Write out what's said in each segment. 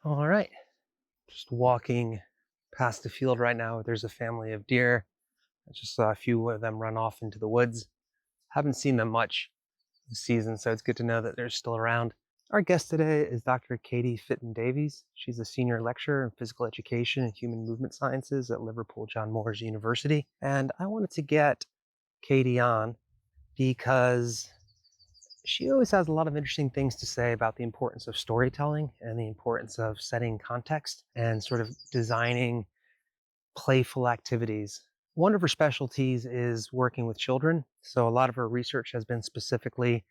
All right. Just walking past the field right now. There's a family of deer. I just saw a few of them run off into the woods. Haven't seen them much this season, so it's good to know that they're still around. Our guest today is Dr. Katie Fitton Davies. She's a senior lecturer in physical education and human movement sciences at Liverpool John Moores University. And I wanted to get Katie on because she always has a lot of interesting things to say about the importance of storytelling and the importance of setting context and sort of designing playful activities. One of her specialties is working with children. So a lot of her research has been specifically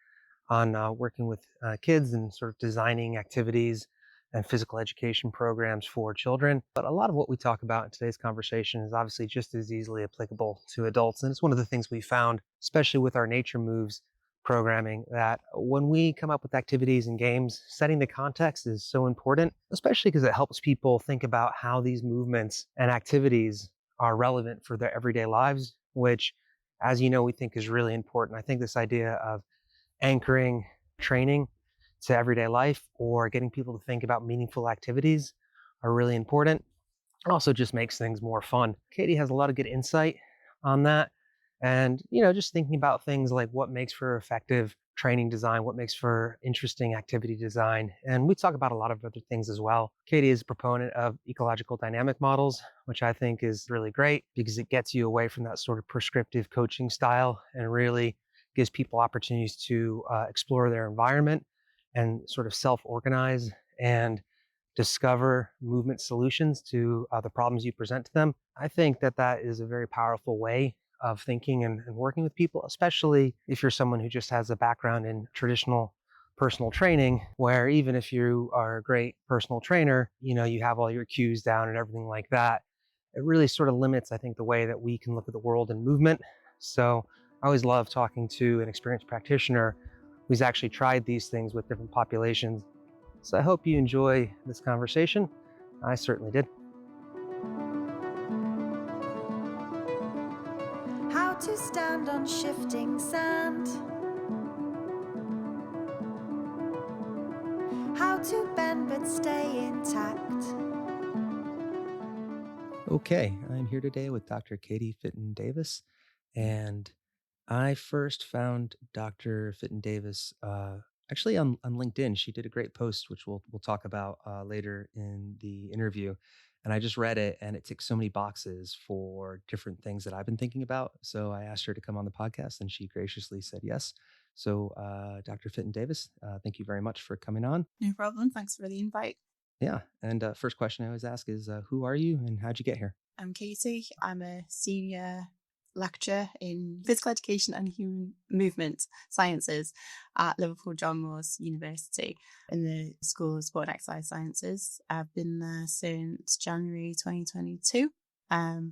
on working with kids and sort of designing activities and physical education programs for children. But a lot of what we talk about in today's conversation is obviously just as easily applicable to adults. And it's one of the things we found, especially with our Nature Moves programming, that when we come up with activities and games, setting the context is so important, especially because it helps people think about how these movements and activities are relevant for their everyday lives, which, as you know, we think is really important. I think this idea of anchoring training to everyday life or getting people to think about meaningful activities are really important. It also just makes things more fun. Katie has a lot of good insight on that. And, just thinking about things like what makes for effective training design, what makes for interesting activity design. And we talk about a lot of other things as well. Katie is a proponent of ecological dynamic models, which I think is really great because it gets you away from that sort of prescriptive coaching style and really gives people opportunities to explore their environment and sort of self-organize and discover movement solutions to the problems you present to them. I think that that is a very powerful way of thinking and working with people, especially if you're someone who just has a background in traditional personal training, where even if you are a great personal trainer, you have all your cues down and everything like that. It really sort of limits, I think, the way that we can look at the world and movement. So I always love talking to an experienced practitioner who's actually tried these things with different populations. So I hope you enjoy this conversation. I certainly did. How to stand on shifting sand. How to bend but stay intact. Okay, I'm here today with Dr. Katie Fitton Davis, and I first found Dr. Fitton Davis actually on LinkedIn. She did a great post, which we'll talk about later in the interview. And I just read it, and it ticks so many boxes for different things that I've been thinking about. So I asked her to come on the podcast, and she graciously said yes. So, Dr. Fitton Davis, thank you very much for coming on. No problem. Thanks for the invite. Yeah, and first question I always ask is, who are you, and how'd you get here? I'm Katie. I'm a senior lecturer in physical education and human movement sciences at Liverpool John Moores University in the School of Sport and Exercise Sciences. I've been there since January 2022.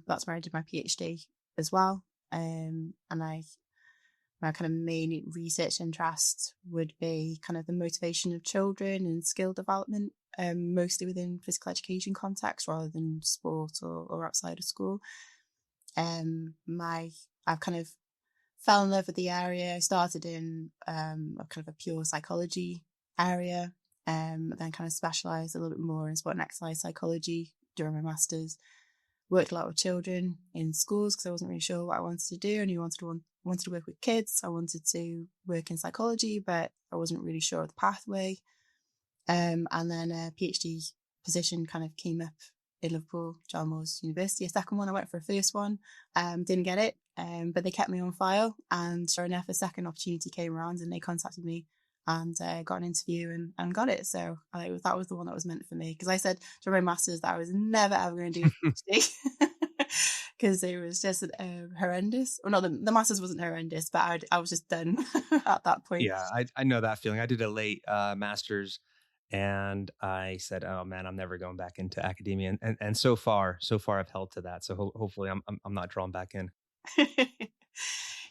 That's where I did my PhD as well. And my kind of main research interest would be kind of the motivation of children and skill development, mostly within physical education context rather than sport or outside of school. I've kind of fell in love with the area. I started in a kind of a pure psychology area, then kind of specialised a little bit more in sport and exercise psychology during my master's. Worked a lot with children in schools because I wasn't really sure what I wanted to do. I knew I wanted to work with kids. I wanted to work in psychology, but I wasn't really sure of the pathway. And then a PhD position kind of came up in Liverpool, John Moores University. A second one, I went for a first one, didn't get it, but they kept me on file. And sure enough, a second opportunity came around and they contacted me and got an interview and got it. So that was the one that was meant for me. Because I said during my master's that I was never ever going to do a PhD because it was just horrendous. Well, no, the master's wasn't horrendous, but I was just done at that point. Yeah, I know that feeling. I did a late master's, and I said, "Oh man, I'm never going back into academia." And so far I've held to that. So hopefully I'm not drawn back in.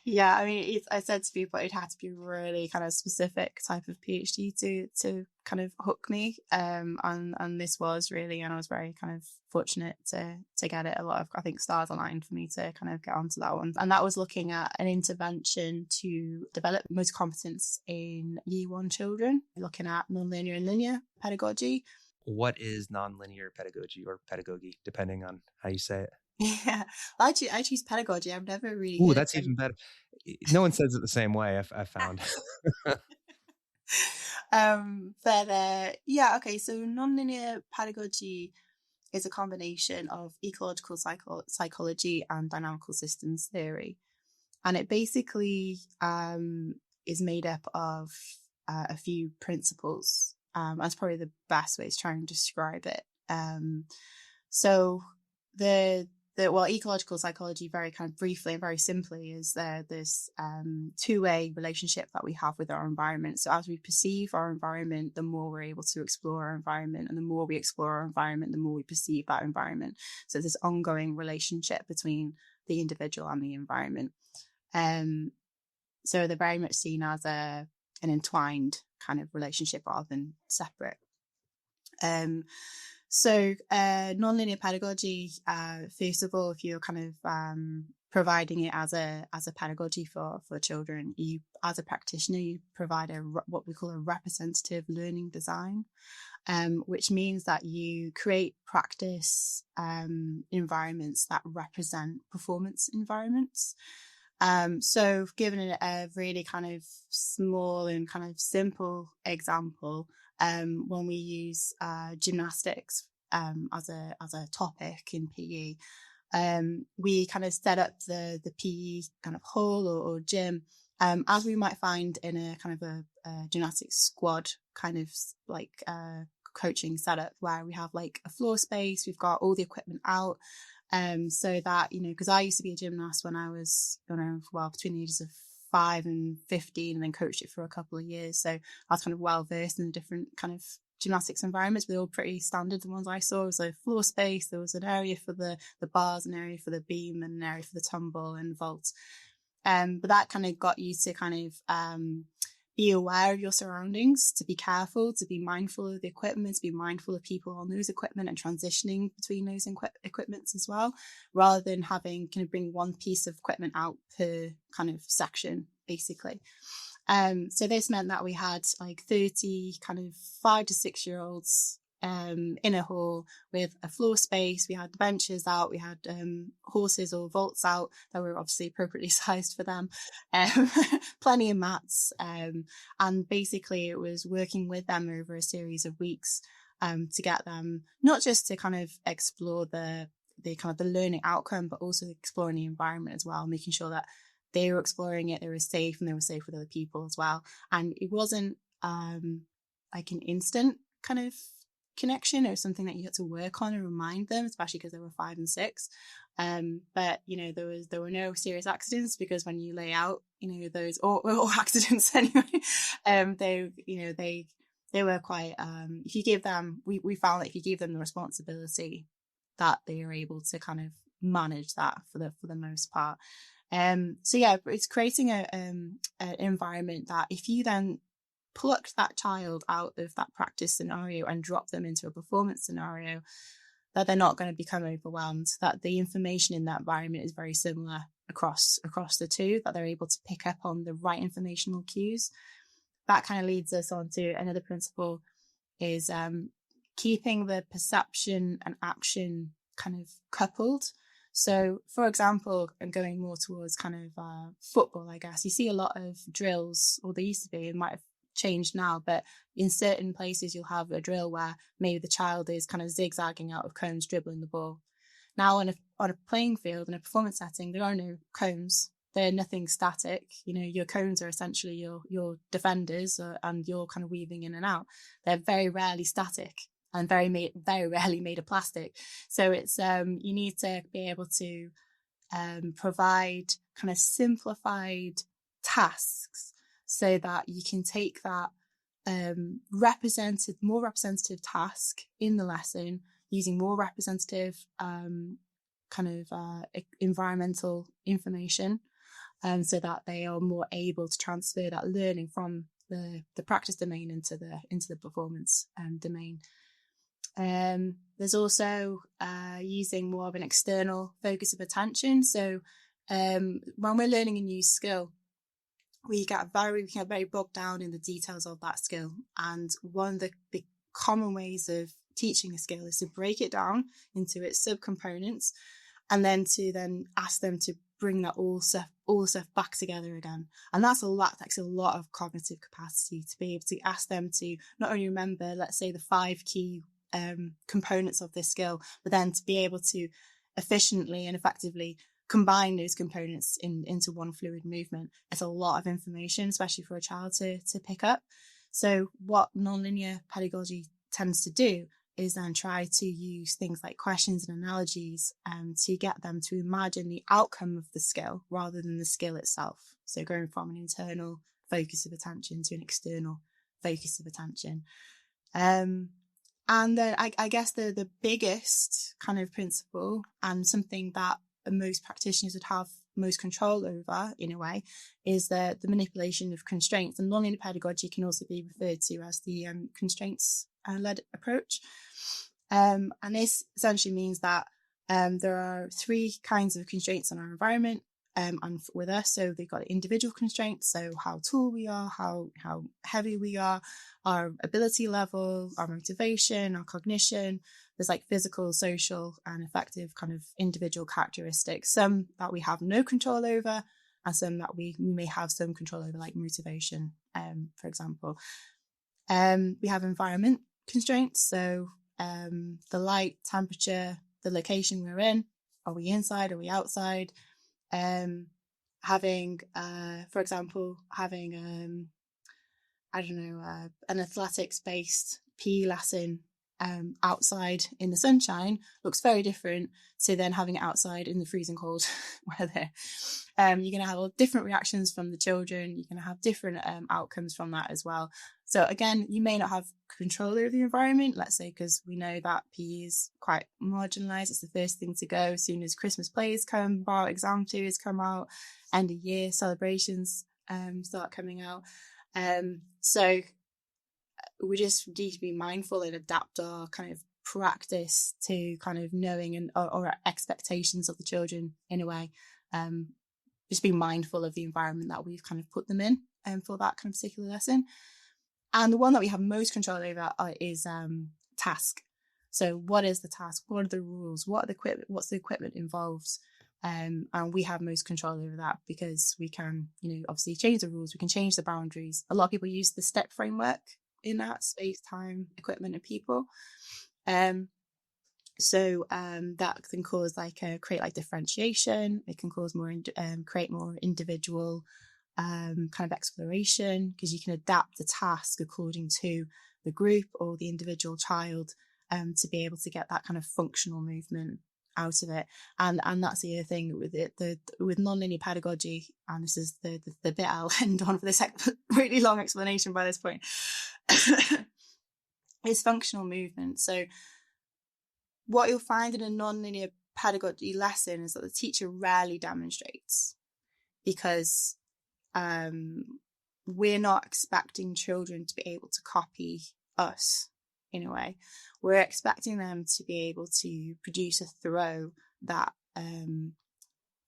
Yeah, I mean, I said to people it had to be really kind of specific type of PhD to kind of hook me, and this was really, and I was very kind of fortunate to get it. A lot of, I think, stars aligned for me to kind of get onto that one, and that was looking at an intervention to develop motor competence in Year 1 children, looking at nonlinear and linear pedagogy. what is nonlinear pedagogy or pedagogy, depending on how you say it? Yeah, I choose pedagogy. I've never really Ooh, heard that's even better. No one says it the same way, I've found. but yeah, okay. So nonlinear pedagogy is a combination of ecological psychology and dynamical systems theory, and it basically is made up of a few principles. That's probably the best way to try and describe it. So the ecological psychology, very kind of briefly and very simply, is this two-way relationship that we have with our environment. So as we perceive our environment, the more we're able to explore our environment, and the more we explore our environment, the more we perceive that environment. So this ongoing relationship between the individual and the environment. So they're very much seen as an entwined kind of relationship rather than separate. So nonlinear pedagogy, first of all, if you're kind of providing it as a pedagogy for children, you, as a practitioner, you provide what we call a representative learning design, which means that you create practice environments that represent performance environments. So given a really kind of small and kind of simple example, when we use gymnastics as a topic in PE, we kind of set up the PE kind of hall or gym, as we might find in a kind of a gymnastics squad kind of like coaching setup, where we have like a floor space, we've got all the equipment out. So that, because I used to be a gymnast when I was, between the ages of 5 and 15, and then coached it for a couple of years. So I was kind of well versed in the different kind of gymnastics environments, but they're all pretty standard. The ones I saw was a floor space. There was an area for the bars, an area for the beam, and an area for the tumble and vault. But that kind of got you to kind of be aware of your surroundings, to be careful, to be mindful of the equipment, to be mindful of people on those equipment and transitioning between those equipments as well, rather than having kind of bring one piece of equipment out per kind of section, basically. So this meant that we had like 30 kind of 5 to 6 year olds in a hall with a floor space. We had the benches out, we had horses or vaults out that were obviously appropriately sized for them, plenty of mats, and basically it was working with them over a series of weeks to get them not just to kind of explore the kind of the learning outcome, but also exploring the environment as well, making sure that they were exploring it, they were safe, and they were safe with other people as well. And it wasn't like an instant kind of connection. It was something that you had to work on and remind them, especially because they were 5 and 6. But there were no serious accidents, because when you lay out those or accidents anyway, they were quite if you give them, we found that if you give them the responsibility, that they are able to kind of manage that for the most part. So yeah, it's creating an environment that if you then pluck that child out of that practice scenario and drop them into a performance scenario, that they're not going to become overwhelmed, that the information in that environment is very similar across the two, that they're able to pick up on the right informational cues. That kind of leads us on to another principle, is keeping the perception and action kind of coupled. So, for example, and going more towards kind of football, I guess, you see a lot of drills, or they used to be, it might have changed now, but in certain places you'll have a drill where maybe the child is kind of zigzagging out of cones, dribbling the ball. Now on a playing field, in a performance setting, there are no cones. They're nothing static. Your cones are essentially your defenders, and you're kind of weaving in and out. They're very rarely static and very rarely made of plastic. So it's you need to be able to provide kind of simplified tasks, so that you can take that more representative task in the lesson, using more representative environmental information, so that they are more able to transfer that learning from the practice domain into the performance domain. There's also using more of an external focus of attention. So when we're learning a new skill, we get very bogged down in the details of that skill. And one of the common ways of teaching a skill is to break it down into its subcomponents, and then ask them to bring that all the stuff back together again. And that's a lot. Takes a lot of cognitive capacity to be able to ask them to not only remember, let's say, the 5 key components of this skill, but then to be able to efficiently and effectively combine those components into one fluid movement. It's a lot of information, especially for a child to pick up. So what nonlinear pedagogy tends to do is then try to use things like questions and analogies to get them to imagine the outcome of the skill rather than the skill itself. So going from an internal focus of attention to an external focus of attention. And then I guess the biggest kind of principle, and something that most practitioners would have most control over in a way, is the manipulation of constraints. And nonlinear pedagogy can also be referred to as the constraints-led approach. And this essentially means that there are 3 kinds of constraints in our environment and with us. So they've got individual constraints, so how tall we are, how heavy we are, our ability level, our motivation, our cognition. There's like physical, social, and affective kind of individual characteristics, some that we have no control over, and some that we may have some control over, like motivation, for example. We have environment constraints, so the light, temperature, the location we're in. Are we inside? Are we outside? Having, for example, an athletics-based PE lesson outside in the sunshine looks very different to then having it outside in the freezing cold weather. You're going to have all different reactions from the children. You're going to have different outcomes from that as well. So again, you may not have control over the environment, let's say, because we know that PE is quite marginalised. It's the first thing to go as soon as Christmas plays come out, exam periods come out, end of year celebrations start coming out. So we just need to be mindful and adapt our kind of practice to kind of knowing and or expectations of the children in a way. Just be mindful of the environment that we've kind of put them in for that kind of particular lesson. And the one that we have most control over is task. So what is the task? What are the rules? What's the equipment involved? And we have most control over that because we can, obviously change the rules. We can change the boundaries. A lot of people use the STEP framework in that: space, time, equipment, and people. So that can cause create like differentiation. It can cause create more individual kind of exploration, because you can adapt the task according to the group or the individual child to be able to get that kind of functional movement out of it. And that's the other thing with it, with nonlinear pedagogy, and this is the bit I'll end on for this really long explanation by this point, is functional movement. So what you'll find in a nonlinear pedagogy lesson is that the teacher rarely demonstrates, because we're not expecting children to be able to copy us in a way. We're expecting them to be able to produce a throw that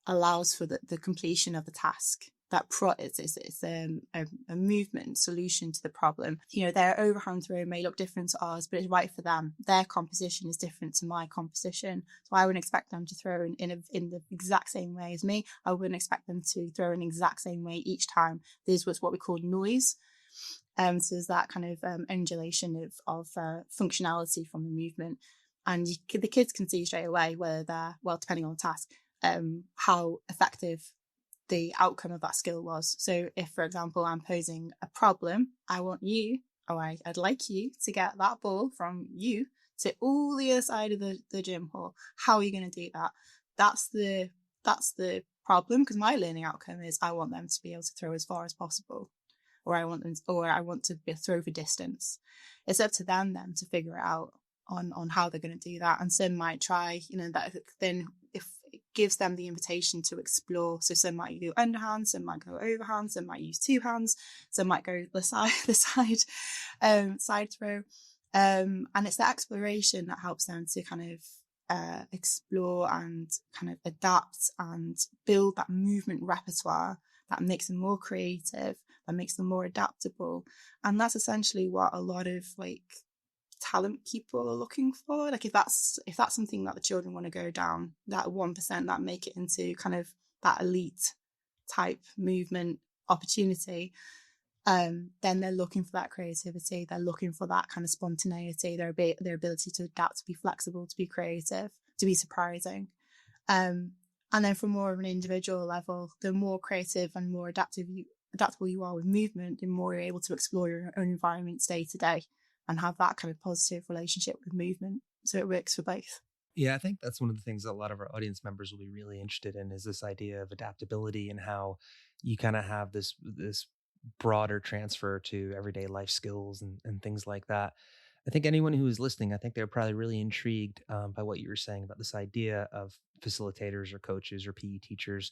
allows for the completion of the task. It's a movement solution to the problem. Their overhand throw may look different to ours, but it's right for them. Their composition is different to my composition, so I wouldn't expect them to throw in the exact same way as me. I wouldn't expect them to throw in the exact same way each time. There's what's what we call noise. So there's that kind of undulation of functionality from the movement, and the kids can see straight away whether they're, well, depending on the task, how effective the outcome of that skill was. So if, for example, I'm posing a problem, I'd like you to get that ball from you to all the other side of the gym hall. How are you going to do that? That's the problem, because my learning outcome is I want them to be able to throw as far as possible, or I want to throw for distance. It's up to them then to figure it out on how they're going to do that. And some might try, that then if it gives them the invitation to explore. So some might go underhand, some might go overhand, some might use 2 hands, some might go the side throw. And it's the exploration that helps them to kind of explore and kind of adapt and build that movement repertoire that makes them more creative, that makes them more adaptable. And that's essentially what a lot of talent people are looking for. Like if that's something that the children want to go down, that 1% that make it into kind of that elite type movement opportunity, then they're looking for that creativity, they're looking for that kind of spontaneity, their ability to adapt, to be flexible, to be creative, to be surprising. And then from more of an individual level, the more creative and more adaptable you are with movement, the more you're able to explore your own environments day to day and have that kind of positive relationship with movement. So it works for both. Yeah, I think that's one of the things that a lot of our audience members will be really interested in is this idea of adaptability and how you kind of have this broader transfer to everyday life skills and things like that. I think anyone who is listening, I think they're probably really intrigued by what you were saying about this idea of facilitators or coaches or PE teachers,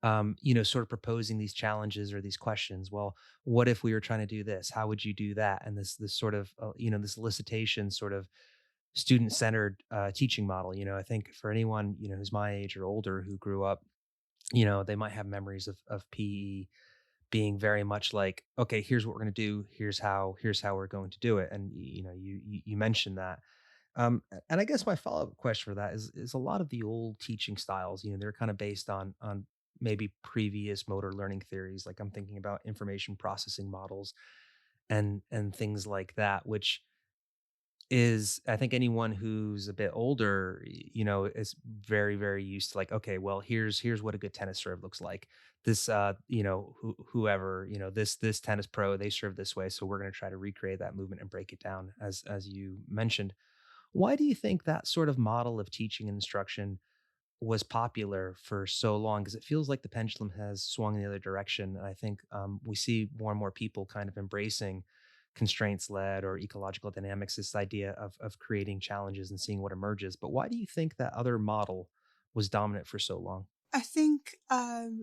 sort of proposing these challenges or these questions. Well, what if we were trying to do this? How would you do that? And this sort of, this elicitation sort of student-centered teaching model. I think for anyone, who's my age or older who grew up, they might have memories of PE being very much like, okay, here's what we're going to do. Here's how we're going to do it. And, you mentioned that. And I guess my follow-up question for that is a lot of the old teaching styles, they're kind of based on maybe previous motor learning theories. Like I'm thinking about information processing models and things like that, which is I think anyone who's a bit older, is very, very used to like, okay, well, here's what a good tennis serve looks like. This, whoever, this tennis pro, they serve this way. So we're going to try to recreate that movement and break it down as you mentioned. Why do you think that sort of model of teaching and instruction was popular for so long? Because it feels like the pendulum has swung in the other direction. And I think we see more and more people kind of embracing constraints led or ecological dynamics, this idea of creating challenges and seeing what emerges. But why do you think that other model was dominant for so long? I think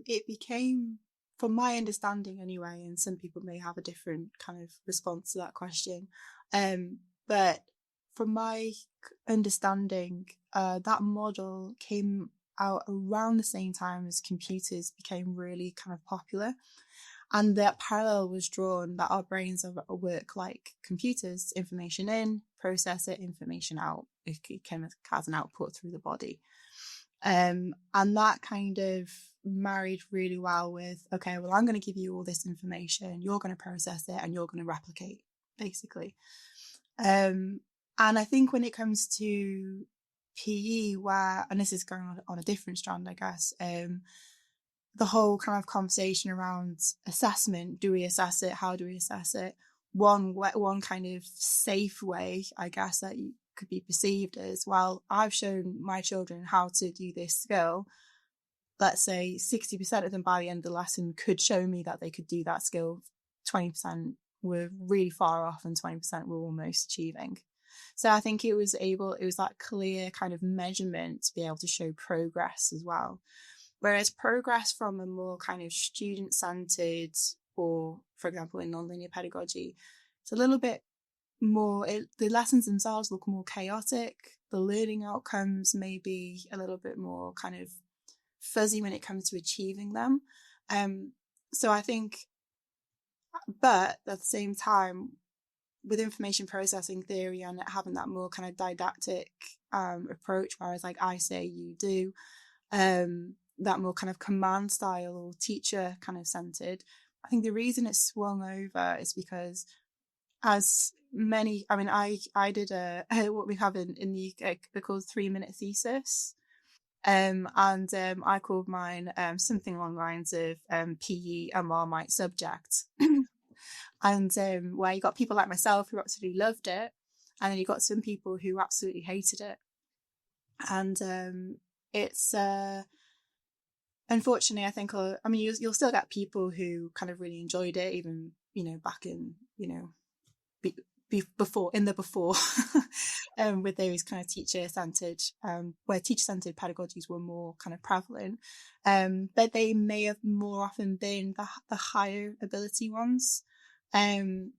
it became, from my understanding anyway, and some people may have a different kind of response to that question, but from my understanding, that model came out around the same time as computers became really kind of popular. And that parallel was drawn that our brains work like computers: information in, process it, information out. It came as an output through the body. And that kind of married really well with, okay, well, I'm going to give you all this information, you're going to process it, and you're going to replicate, basically. And I think when it comes to PE, and this is going on a different strand, I guess, the whole kind of conversation around assessment. Do we assess it? How do we assess it? One kind of safe way, I guess, that you could be perceived as, well, I've shown my children how to do this skill. Let's say 60% of them by the end of the lesson could show me that they could do that skill. 20% were really far off and 20% were almost achieving. So I think it was that clear kind of measurement to be able to show progress as well. Whereas progress from a more kind of student-centered, or for example in nonlinear pedagogy, it's a little bit more, the lessons themselves look more chaotic. The learning outcomes may be a little bit more kind of fuzzy when it comes to achieving them. So I think, but at the same time, with information processing theory and having that more kind of didactic approach, whereas like I say, you do, that more kind of command style or teacher kind of centered, I think the reason it's swung over is because as many, I mean, I did what we have in the UK, they're called 3-minute thesis. And I called mine something along the lines of PE a Marmite subject. And where you got people like myself who absolutely loved it, and then you got some people who absolutely hated it. And it's unfortunately, I think, I mean, you'll still get people who kind of really enjoyed it, even, back in, before with those kind of teacher-centered, where teacher-centered pedagogies were more kind of prevalent, but they may have more often been the higher ability ones. So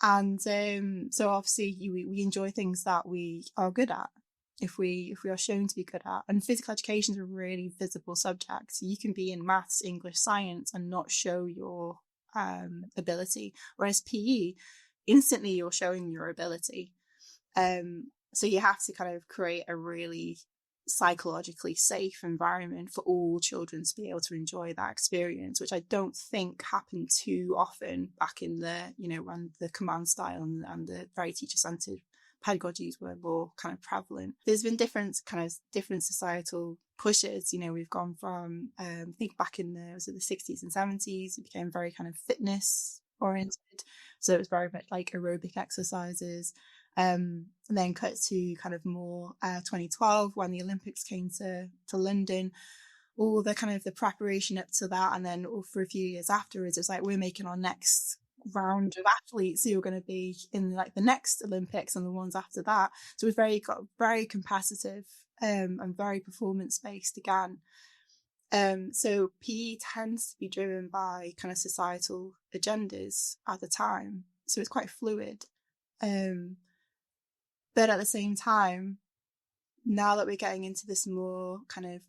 obviously we enjoy things that we are good at, if we are shown to be good at. And physical education is a really visible subject. So you can be in maths, English, science and not show your ability. Whereas PE, instantly you're showing your ability. So you have to kind of create a really psychologically safe environment for all children to be able to enjoy that experience, which I don't think happened too often back in the, when the command style and the very teacher-centered pedagogies were more kind of prevalent. There's been different societal pushes. We've gone from, I think back in the 60s and 70s, it became very kind of fitness oriented. So it was very much like aerobic exercises. And then cut to kind of more 2012 when the Olympics came to London, all the kind of the preparation up to that, and then for a few years afterwards, it's like we're making our next round of athletes who are going to be in like the next Olympics and the ones after that. So it was very competitive and very performance based again. So PE tends to be driven by kind of societal agendas at the time, so it's quite fluid. But at the same time, now that we're getting into this more kind of,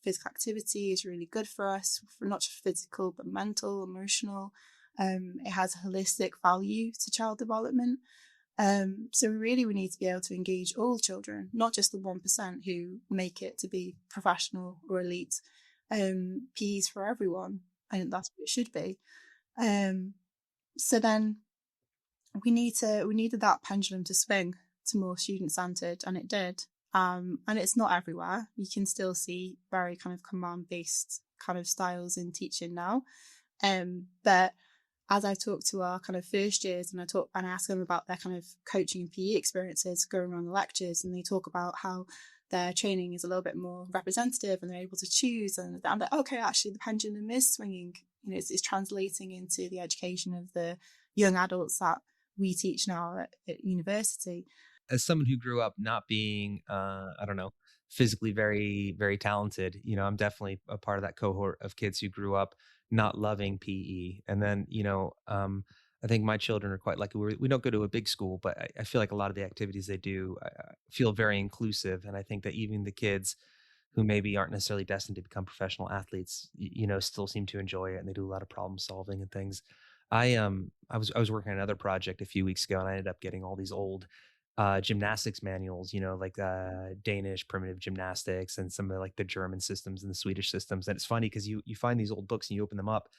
physical activity is really good for us, for not just physical, but mental, emotional. It has a holistic value to child development. So we need to be able to engage all children, not just the 1% who make it to be professional or elite. PE's for everyone. I think that's what it should be. So then we needed that pendulum to swing to more student-centered, and it did. And it's not everywhere. You can still see very kind of command-based kind of styles in teaching now. But as I talk to our kind of first years and I ask them about their kind of coaching and PE experiences going around the lectures, and they talk about how their training is a little bit more representative and they're able to choose, and I'm like, okay, actually the pendulum is swinging, it's translating into the education of the young adults that we teach now at university. As someone who grew up not being, I don't know, physically very, very talented, I'm definitely a part of that cohort of kids who grew up not loving PE. And then, I think my children are quite lucky. We don't go to a big school, but I feel like a lot of the activities they do feel very inclusive. And I think that even the kids who maybe aren't necessarily destined to become professional athletes, still seem to enjoy it, and they do a lot of problem solving and things. I was working on another project a few weeks ago, and I ended up getting all these old gymnastics manuals, like Danish primitive gymnastics and some of like the German systems and the Swedish systems. And it's funny because you find these old books and you open them up,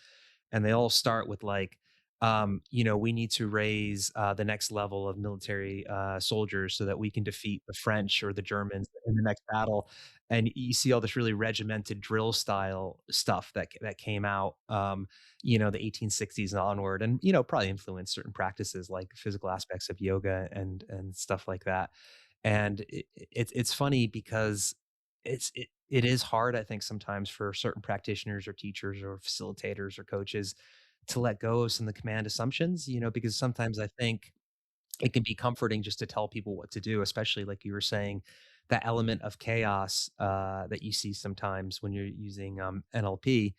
and they all start with like, we need to raise the next level of military soldiers so that we can defeat the French or the Germans in the next battle. And you see all this really regimented drill style stuff that came out, the 1860s and onward, and probably influenced certain practices like physical aspects of yoga and stuff like that. And it's funny because it is hard, I think, sometimes for certain practitioners or teachers or facilitators or coaches to let go of some of the command assumptions, because sometimes I think it can be comforting just to tell people what to do, especially like you were saying, that element of chaos that you see sometimes when you're using NLP.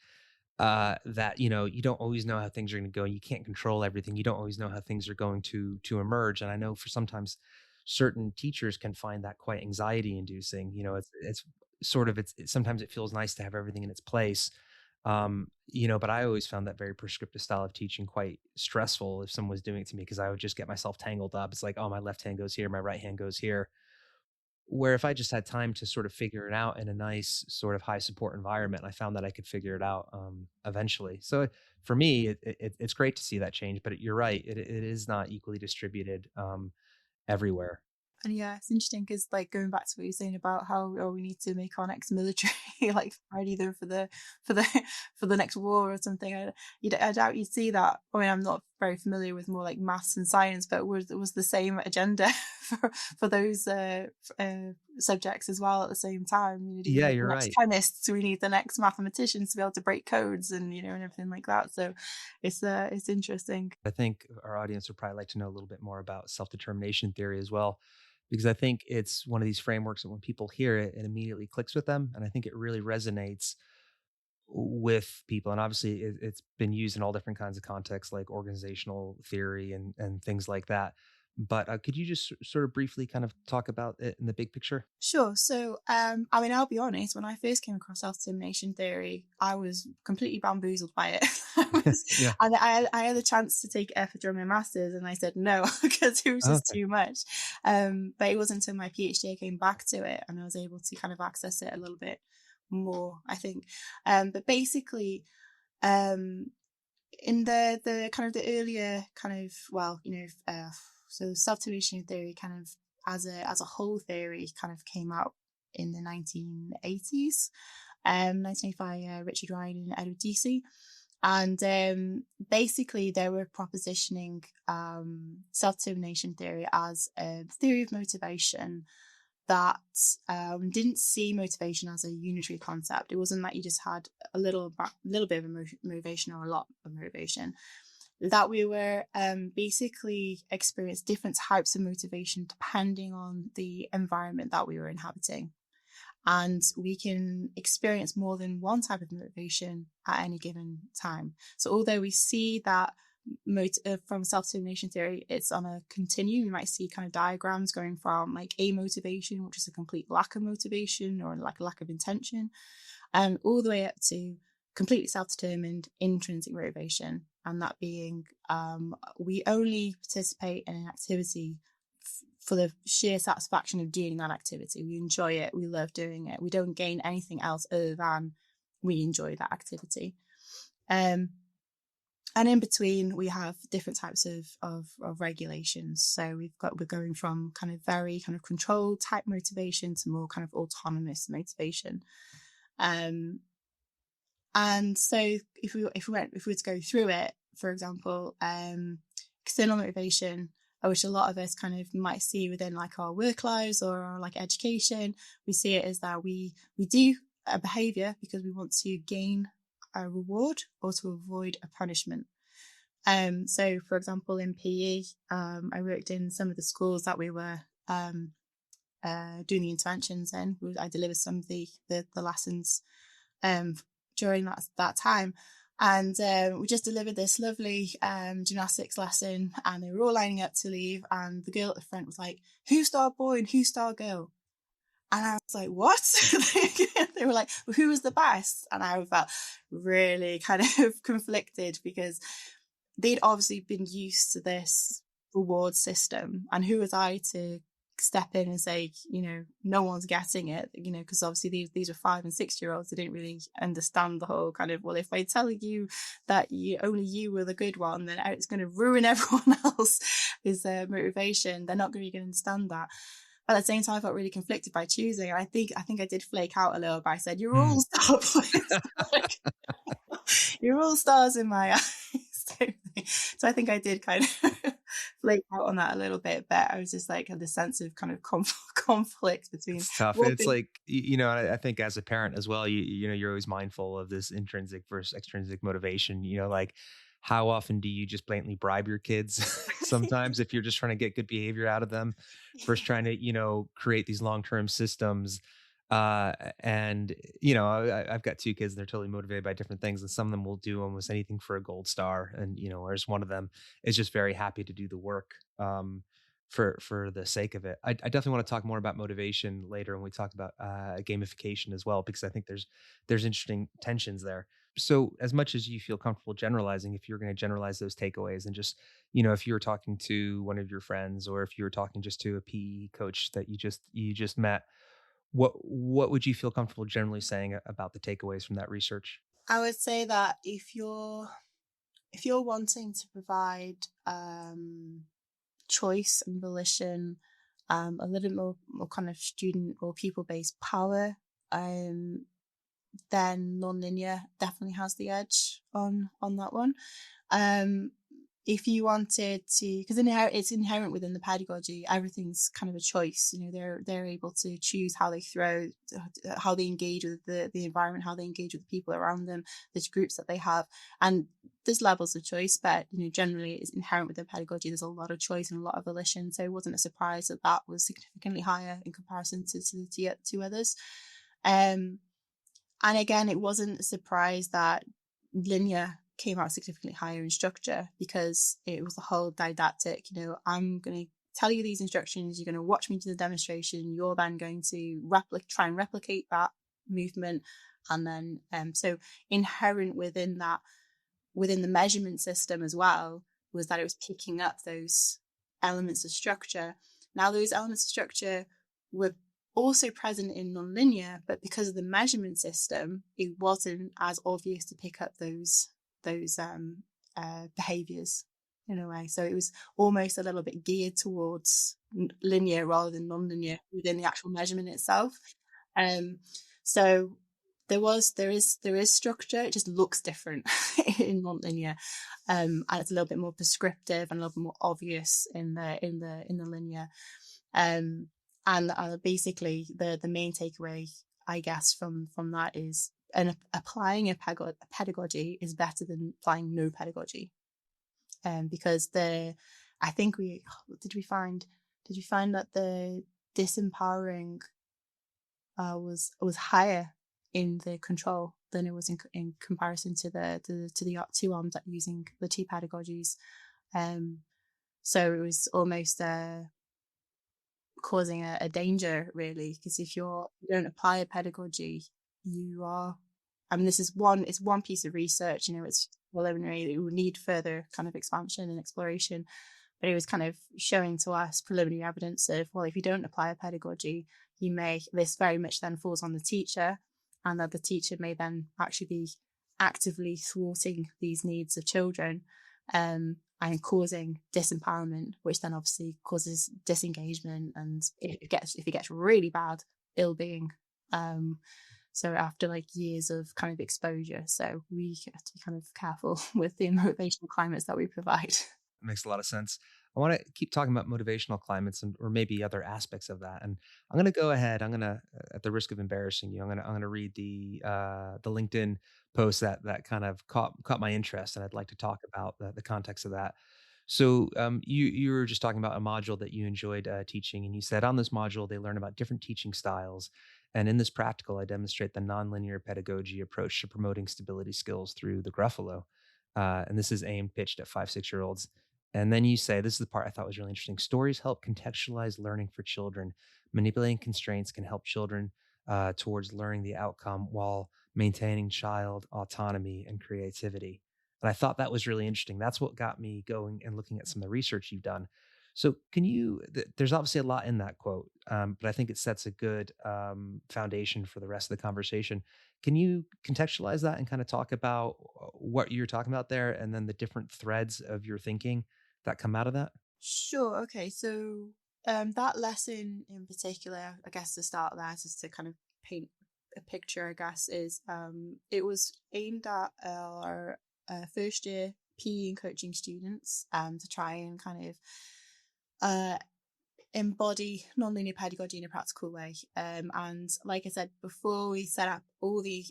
That you don't always know how things are going to go. You can't control everything. You don't always know how things are going to emerge. And I know for sometimes certain teachers can find that quite anxiety inducing. It's sort of sometimes it feels nice to have everything in its place, but I always found that very prescriptive style of teaching quite stressful if someone was doing it to me, because I would just get myself tangled up. It's like, oh, my left hand goes here, my right hand goes here. Where if I just had time to sort of figure it out in a nice sort of high support environment, I found that I could figure it out eventually. So for me, it's great to see that change. But you're right, it is not equally distributed everywhere. And yeah, it's interesting because, like, going back to what you're saying about how we need to make our next military like ready them for the for the next war or something. I doubt you'd see that. I mean, I'm not very familiar with more like maths and science, but was the same agenda for those subjects as well at the same time. Do we Yeah, need you're the next right. chemists? We need the next mathematicians to be able to break codes and and everything like that. So it's interesting. I think our audience would probably like to know a little bit more about self-determination theory as well, because I think it's one of these frameworks that when people hear it, it immediately clicks with them. And I think it really resonates with people. And obviously it's been used in all different kinds of contexts like organizational theory and things like that. But could you just sort of briefly kind of talk about it in the big picture? Sure. So, I mean, I'll be honest, when I first came across self-determination theory, I was completely bamboozled by it. Yeah. And I had the chance to take it after during my master's and I said no, because it was just Okay. too much. But it wasn't until my PhD I came back to it and I was able to kind of access it a little bit more, I think. But basically, um, in the kind of the earlier kind of, well, so self-determination theory kind of as a whole theory kind of came out in the 1980s, 1985 by Richard Ryan and Edward Deci. And basically they were propositioning self-determination theory as a theory of motivation that didn't see motivation as a unitary concept. It wasn't that you just had a little bit of motivation or a lot of motivation. That we were basically experience different types of motivation depending on the environment that we were inhabiting. And we can experience more than one type of motivation at any given time. So although we see that from self-determination theory, it's on a continuum. You might see kind of diagrams going from like a motivation, which is a complete lack of motivation or like a lack of intention, and all the way up to completely self-determined intrinsic motivation. And that being, we only participate in an activity for the sheer satisfaction of doing that activity. We enjoy it. We love doing it. We don't gain anything else other than we enjoy that activity. And in between, we have different types of regulations. So we're going from kind of very kind of controlled type motivation to more kind of autonomous motivation. And so if we were to go through it, for example, external motivation, which a lot of us kind of might see within like our work lives or our like education, we see it as that we do a behavior because we want to gain a reward or to avoid a punishment. So for example, in PE, I worked in some of the schools that we were doing the interventions in. I delivered some of the lessons during that time. And we just delivered this lovely gymnastics lesson, and they were all lining up to leave, and the girl at the front was like, "Who's star boy and who's star girl?" And I was like, "What?" They were like, well, "Who was the best?" And I felt really kind of conflicted because they'd obviously been used to this reward system, and who was I to step in and say, no one's getting it, because obviously these are 5 and 6 year olds. They didn't really understand the whole kind of, well, if I tell you that only you were the good one, then it's going to ruin everyone else's motivation. They're not going to understand that. But at the same time, I felt really conflicted by choosing. And I think I did flake out a little bit. I said, "You're all star boys." You're all stars in my eyes. So I think I did kind of flake out on that a little bit, but I was just like had this sense of kind of conflict between. It's tough. It's like, I think as a parent as well, you're always mindful of this intrinsic versus extrinsic motivation. Like how often do you just blatantly bribe your kids sometimes if you're just trying to get good behavior out of them versus trying to, create these long-term systems. And I've got 2 kids and they're totally motivated by different things, and some of them will do almost anything for a gold star, and whereas one of them is just very happy to do the work for the sake of it. I definitely want to talk more about motivation later when we talk about gamification as well, because I think there's interesting tensions there. So as much as you feel comfortable generalizing, if you're going to generalize those takeaways and just, if you were talking to one of your friends or if you were talking just to a PE coach that you just met, what would you feel comfortable generally saying about the takeaways from that research? I would say that if you're wanting to provide choice and volition, a little bit more kind of student or people-based power, then nonlinear definitely has the edge on that one. If you wanted to, because it's inherent within the pedagogy, everything's kind of a choice. They're able to choose how they throw, how they engage with the environment, how they engage with the people around them, the groups that they have, and there's levels of choice. But generally, it's inherent within pedagogy. There's a lot of choice and a lot of volition. So it wasn't a surprise that was significantly higher in comparison to others. And again, it wasn't a surprise that linear came out significantly higher in structure, because it was the whole didactic, I'm going to tell you these instructions, you're going to watch me do the demonstration, you're then going to try and replicate that movement. And then so inherent within that, within the measurement system as well, was that it was picking up those elements of structure. Now those elements of structure were also present in nonlinear, but because of the measurement system, it wasn't as obvious to pick up those behaviors in a way. So it was almost a little bit geared towards linear rather than nonlinear within the actual measurement itself. So there is structure. It just looks different in nonlinear, and it's a little bit more prescriptive and a little bit more obvious in the linear. And basically the main takeaway, I guess, from that is, applying a pedagogy is better than applying no pedagogy. Because did we find that the disempowering was higher in the control than it was in comparison to the two arms that using the two pedagogies. So it was almost causing a danger, really, because if you don't apply a pedagogy, you are, I mean, it's one piece of research, it's preliminary, it would need further kind of expansion and exploration, but it was kind of showing to us preliminary evidence of, well, if you don't apply a pedagogy, this very much then falls on the teacher, and that the teacher may then actually be actively thwarting these needs of children, and causing disempowerment, which then obviously causes disengagement, and if it gets really bad, ill-being. So after years of kind of exposure, so we have to be kind of careful with the motivational climates that we provide. It makes a lot of sense. I want to keep talking about motivational climates or maybe other aspects of that. And I'm going to go ahead. I'm going to, at the risk of embarrassing you, I'm going to read the LinkedIn post that kind of caught my interest, and I'd like to talk about the context of that. So you were just talking about a module that you enjoyed teaching, and you said on this module they learn about different teaching styles, and in this practical I demonstrate the nonlinear pedagogy approach to promoting stability skills through the Gruffalo, and this is pitched at 5-6-year-olds. And then you say, this is the part I thought was really interesting: stories help contextualize learning for children. Manipulating constraints can help children towards learning the outcome while maintaining child autonomy and creativity. And I thought that was really interesting. That's what got me going and looking at some of the research you've done. So there's obviously a lot in that quote, but I think it sets a good foundation for the rest of the conversation. Can you contextualize that and kind of talk about what you're talking about there, and then the different threads of your thinking that come out of that? Sure. Okay. So that lesson in particular, I guess to start there, just to kind of paint a picture, I guess, is it was aimed at our first year PE and coaching students to try and kind of embody nonlinear pedagogy in a practical way. And like I said before, we set up all the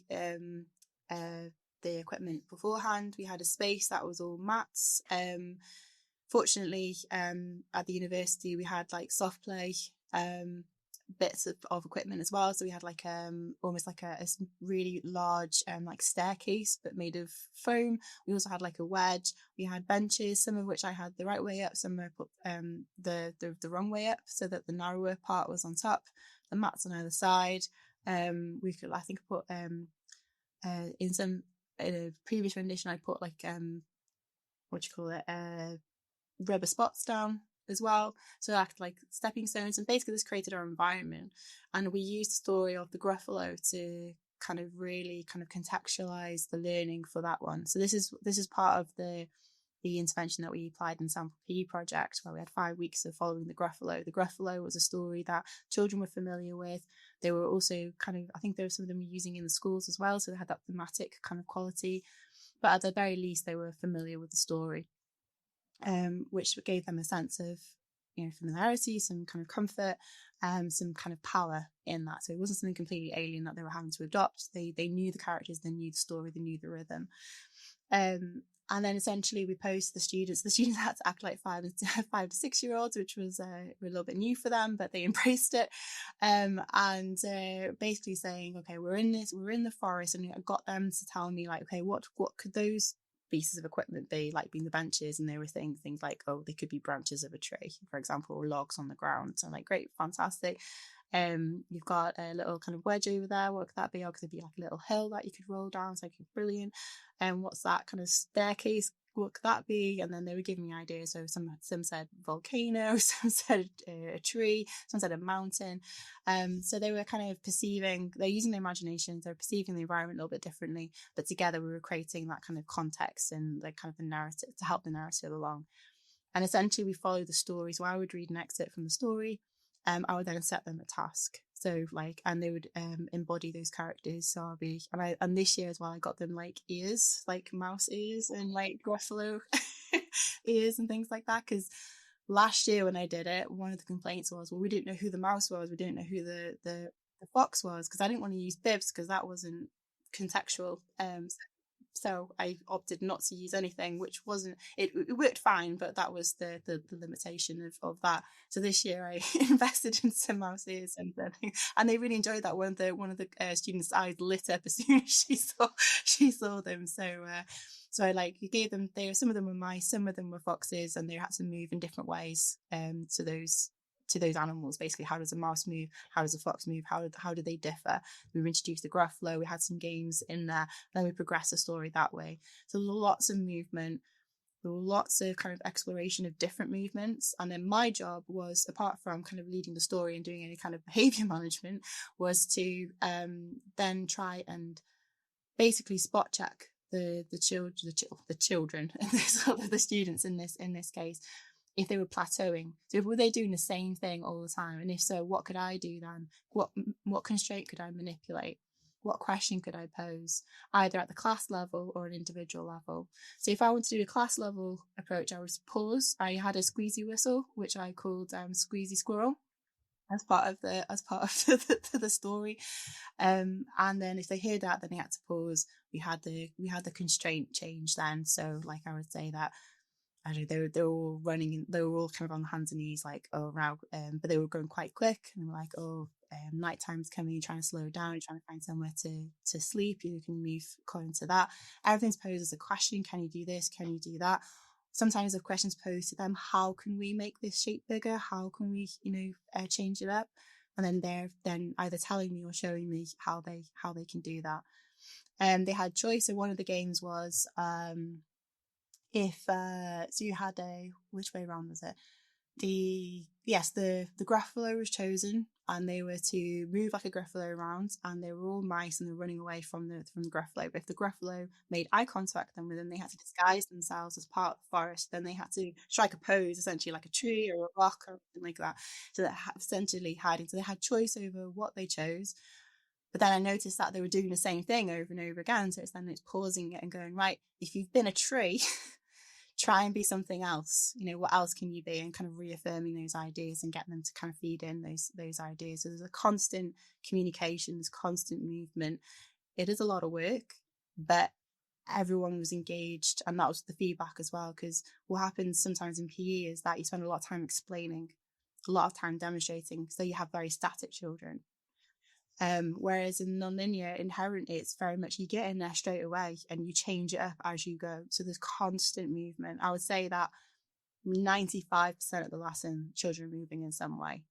equipment beforehand. We had a space that was all mats. Fortunately, at the university, we had soft play bits of equipment as well. So we had almost a really large staircase, but made of foam. We also had a wedge. We had benches, some of which I had the right way up, some I put the wrong way up, so that the narrower part was on top, the mats on either side. We could, I think, put in a previous rendition, I put rubber spots down as well, so act like stepping stones, and basically this created our environment. And we used the story of the Gruffalo to kind of really kind of contextualize the learning for that one. So this is part of the intervention that we applied in Sample PE project, where we had 5 weeks of following the Gruffalo. The Gruffalo was a story that children were familiar with. They were also kind of, I think there were some of them using in the schools as well, so they had that thematic kind of quality, but at the very least they were familiar with the story, which gave them a sense of familiarity, some kind of comfort, some kind of power in that. So it wasn't something completely alien that they were having to adopt. They knew the characters, they knew the story, they knew the rhythm. And then essentially we posed the students had to act like 5 to 6 year olds, which was a little bit new for them, but they embraced it. And basically saying, okay, we're in the forest, and I got them to tell me okay, what could those pieces of equipment they like being the benches, and they were saying things like, oh, they could be branches of a tree, for example, or logs on the ground. So I'm like, great, fantastic. You've got a little kind of wedge over there. What could that be? Or could it be like a little hill that you could roll down? So like, brilliant. And what's that kind of staircase? What could that be? And then they were giving me ideas. So some said volcano, some said a tree, some said a mountain. So they were kind of perceiving, they're using their imaginations, they're perceiving the environment a little bit differently, but together we were creating that kind of context and like kind of the narrative to help the narrative along. And essentially we followed the story. So I would read an excerpt from the story. I would then set them a task. So like, and they would embody those characters. So I'll be, and this year as well, I got them like ears, like mouse ears and like Gruffalo ears and things like that. Because last year when I did it, one of the complaints was, well, we didn't know who the mouse was. We didn't know who the fox was, because I didn't want to use bibs because that wasn't contextual. So I opted not to use anything, which wasn't, it worked fine, but that was the limitation of that. So this year I invested in some mouse ears and they really enjoyed that. One of the students' eyes lit up as soon as she saw them. So I like gave them, some of them were mice, some of them were foxes, and they had to move in different ways to those animals. Basically, how does a mouse move? How does a fox move? How do they differ? We introduced the Gruffalo. We had some games in there. Then we progressed the story that way. So lots of movement. There were lots of kind of exploration of different movements. And then my job was, apart from kind of leading the story and doing any kind of behavior management, was to then try and basically spot check the children the students in this case, if they were plateauing. So were they doing the same thing all the time? And if so, what could I do then? What constraint could I manipulate? What question could I pose, either at the class level or an individual level? So if I wanted to do a class level approach, I would pause. I had a squeezy whistle, which I called Squeezy Squirrel, as part of the story. And then if they heard that, then they had to pause. We had the constraint change then. So like I would say that, I don't know, they were all running, they were all kind of on hands and knees, like, oh, now, but they were going quite quick, and we're like, oh, nighttime's coming, you're trying to slow down, you're trying to find somewhere to sleep, you can move according to that. Everything's posed as a question: can you do this? Can you do that? Sometimes the questions posed to them: how can we make this shape bigger? How can we, change it up? And then they're then either telling me or showing me how they can do that. And they had choice. So one of the games was, so you had which way around was it? The Gruffalo was chosen, and they were to move like a Gruffalo around, and they were all mice and they're running away from the Gruffalo. But if the Gruffalo made eye contact with them, they had to disguise themselves as part of the forest. Then they had to strike a pose, essentially like a tree or a rock or something like that. So they're essentially hiding. So they had choice over what they chose. But then I noticed that they were doing the same thing over and over again. So it's pausing it and going, right, if you've been a tree, try and be something else. What else can you be? And kind of reaffirming those ideas and getting them to kind of feed in those ideas. So there's a constant communication, there's constant movement. It is a lot of work, but everyone was engaged, and that was the feedback as well. Because what happens sometimes in PE is that you spend a lot of time explaining, a lot of time demonstrating, so you have very static children. Whereas in nonlinear, inherently, it's very much you get in there straight away and you change it up as you go. So there's constant movement. I would say that 95% of the lesson, children are moving in some way,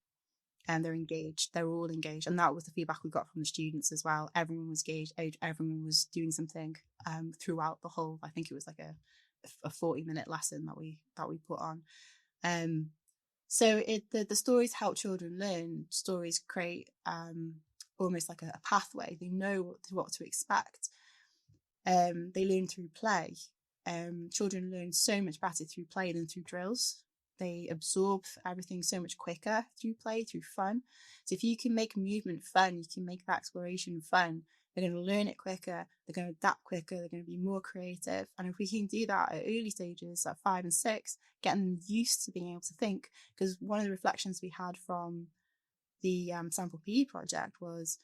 and they're engaged. They're all engaged. And that was the feedback we got from the students as well. Everyone was engaged. Everyone was doing something throughout the whole, I think it was like a 40-minute lesson that we put on. So the stories help children learn. Stories create almost like a pathway. They know what to expect. They learn through play. Children learn so much better through play than through drills. They absorb everything so much quicker through play, through fun. So if you can make movement fun, you can make that exploration fun, they're going to learn it quicker, they're going to adapt quicker, they're going to be more creative. And if we can do that at early stages, at 5 and 6, getting them used to being able to think, because one of the reflections we had from the sample PE project was,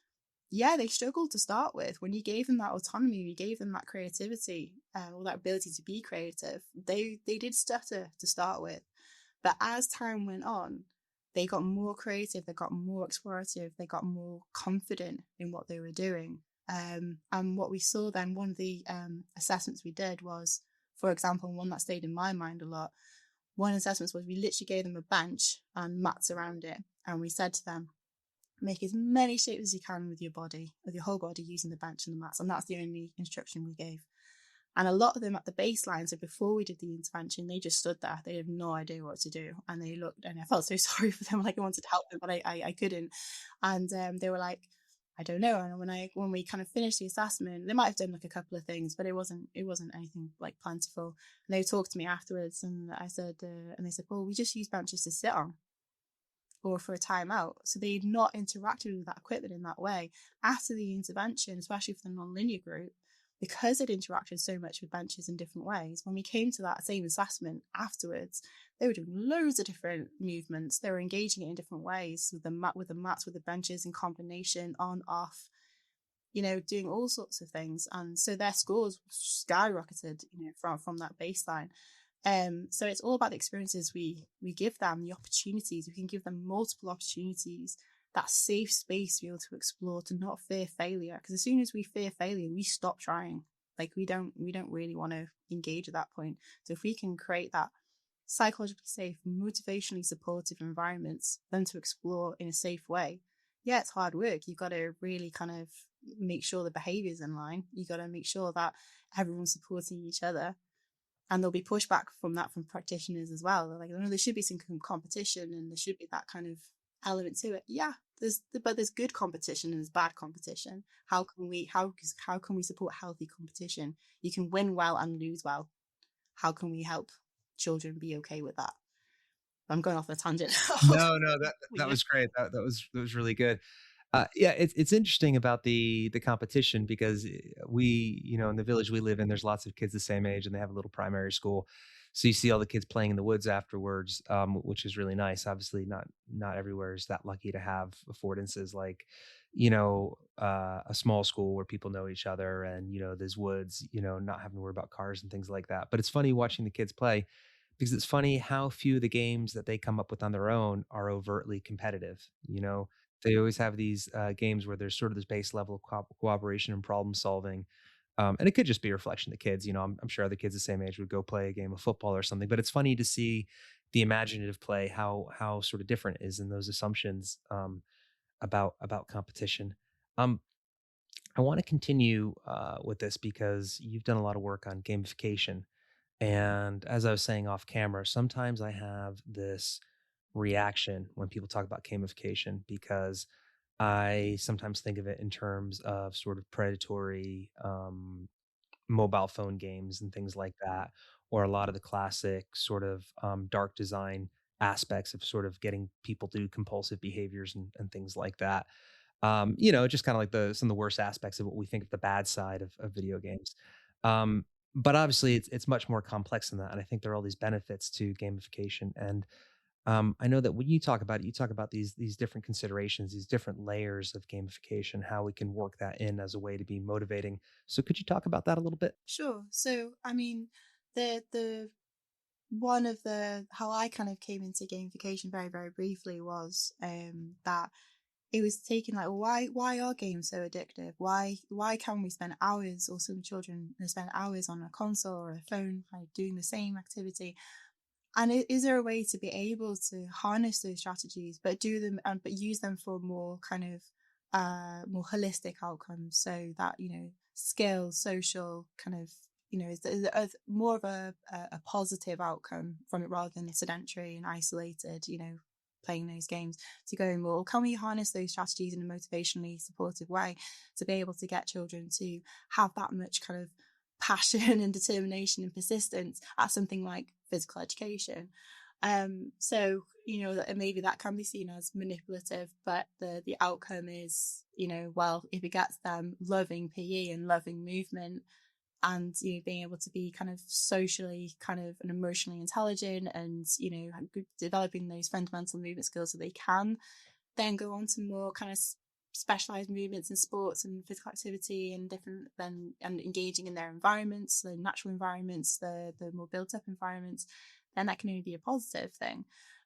they struggled to start with. When you gave them that autonomy, you gave them that creativity, or that ability to be creative, they did stutter to start with. But as time went on, they got more creative, they got more explorative, they got more confident in what they were doing. And what we saw then, one of the assessments we did was for example, one that stayed in my mind a lot, one assessment was we literally gave them a bench and mats around it. And we said to them, make as many shapes as you can with your body, with your whole body, using the bench and the mats. And that's the only instruction we gave. And a lot of them at the baseline, so before we did the intervention, they just stood there. They had no idea what to do. And they looked, and I felt so sorry for them. Like I wanted to help them, but I couldn't. And they were like, I don't know. And when we kind of finished the assessment, they might have done like a couple of things, but it wasn't anything like plentiful. And they talked to me afterwards, and I said, and they said, well, we just use benches to sit on or for a timeout. So they'd not interacted with that equipment in that way after the intervention, especially for the nonlinear group, because they'd interacted so much with benches in different ways. When we came to that same assessment afterwards, they were doing loads of different movements. They were engaging it in different ways with the mats, with the benches in combination, on, off, doing all sorts of things. And so their scores skyrocketed, from that baseline. So it's all about the experiences we give them, the opportunities. We can give them multiple opportunities, that safe space to be able to explore, to not fear failure. Because as soon as we fear failure, we stop trying. Like we don't really want to engage at that point. So if we can create that psychologically safe, motivationally supportive environments for them to explore in a safe way, yeah, it's hard work. You've got to really kind of make sure the behavior's in line. You've got to make sure that everyone's supporting each other. And there'll be pushback from practitioners as well. They're like, oh, there should be some competition and there should be that kind of element to it. Yeah, there's good competition and there's bad competition. How can we support healthy competition? You can win well and lose well. How can we help children be okay with that? I'm going off a tangent. No, that was great. That was really good. Yeah, it's interesting about the competition because we, in the village we live in, there's lots of kids the same age and they have a little primary school. So you see all the kids playing in the woods afterwards, which is really nice. Obviously, not everywhere is that lucky to have affordances like, a small school where people know each other and, there's woods, not having to worry about cars and things like that. But it's funny watching the kids play because it's funny how few of the games that they come up with on their own are overtly competitive. They always have these games where there's sort of this base level of cooperation and problem solving. And it could just be a reflection of the kids. I'm sure other kids the same age would go play a game of football or something. But it's funny to see the imaginative play, how sort of different it is in those assumptions about competition. Um, I want to continue with this because you've done a lot of work on gamification. And as I was saying off camera, sometimes I have this reaction when people talk about gamification because I sometimes think of it in terms of sort of predatory mobile phone games and things like that, or a lot of the classic sort of dark design aspects of sort of getting people to do compulsive behaviors and things like that. Just kind of like some of the worst aspects of what we think of the bad side of video games. Um, but obviously, it's much more complex than that, and I think there are all these benefits to gamification. And I know that when you talk about it, you talk about these different considerations, these different layers of gamification, how we can work that in as a way to be motivating. So, could you talk about that a little bit? Sure. So, I mean, the one of the how I kind of came into gamification very, very briefly was that it was taken like, well, why are games so addictive? Why can we spend hours, or some children spend hours on a console or a phone, like doing the same activity? And is there a way to be able to harness those strategies, but do them but use them for more kind of more holistic outcomes, so that skill, social kind of is more of a positive outcome from it rather than sedentary and isolated, playing those games, to go more, can we harness those strategies in a motivationally supportive way to be able to get children to have that much kind of passion and determination and persistence at something like physical education. So maybe that can be seen as manipulative, but the outcome is, well, if it gets them loving PE and loving movement, and being able to be kind of socially kind of and emotionally intelligent, and developing those fundamental movement skills, so they can then go on to more kind of specialized movements in sports and physical activity and different and engaging in their environments, the natural environments, the more built up environments, then that can only be a positive thing.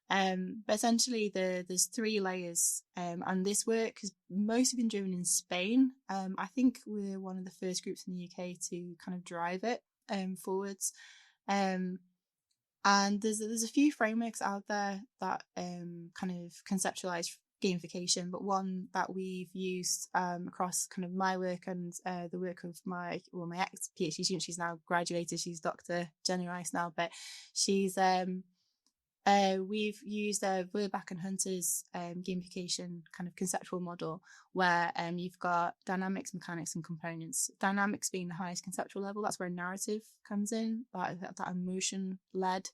But essentially there's three layers, and this work has mostly been driven in Spain. I think we're one of the first groups in the UK to kind of drive it forwards. And there's a few frameworks out there that kind of conceptualize gamification, but one that we've used across kind of my work and the work of my ex PhD student, she's now graduated, she's Dr. Jenny Rice now, but she's we've used Verback and Hunter's gamification kind of conceptual model, where you've got dynamics, mechanics, and components. Dynamics being the highest conceptual level, that's where narrative comes in, that emotion-led